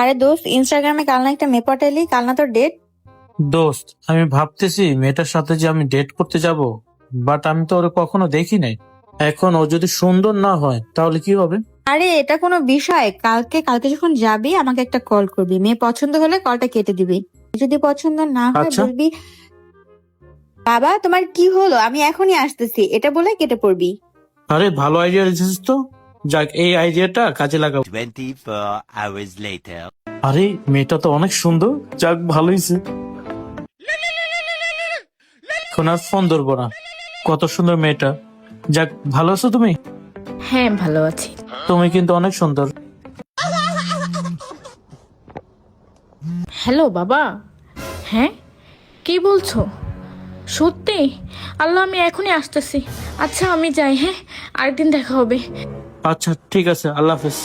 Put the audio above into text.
আরে দোস্ত, ইনস্টাগ্রামে কাল না একটা মেয়ে পটাইলি, কাল না তোর ডেট? দোস্ত, আমি ভাবতেছি মেয়েটার সাথে যে আমি ডেট করতে যাব, বাট আমি তো ওরে কখনো দেখি নাই। এখন ও যদি সুন্দর না হয় তাহলে কি হবে? আরে এটা কোনো বিষয়? কালকে যখন যাবি আমাকে একটা কল করবি, মেয়ে পছন্দ হলে কলটা কেটে দিবি। যদি পছন্দ না হয় আচ্ছা। বলবি বাবা তোমার কি হলো, আমি এখনই আসতেছি, এটা বলে কেটে পড়বি। আরে ভালো আইডিয়া দিয়েছিস তো। যাক, এই আইডিয়াটা কাজে লাগাবো। 24 hours later. আরে মেয়েটা তো অনেক সুন্দর। যাক, ভালোইছে। এখন আর ফোন ধরবো না। কত সুন্দর মেয়েটা। যাক, ভালো আছো তুমি? হ্যাঁ, ভালো আছি। তুমি কিন্তু অনেক সুন্দর। হ্যালো বাবা। হ্যাঁ, কি বলছো? সত্যি? আল্লাহ, আমি এখনই আসতেছি। আচ্ছা, আমি যাই। হ্যাঁ, আরেকদিন দেখা হবে। আচ্ছা ঠিক আছে, আল্লাহ হাফেজ।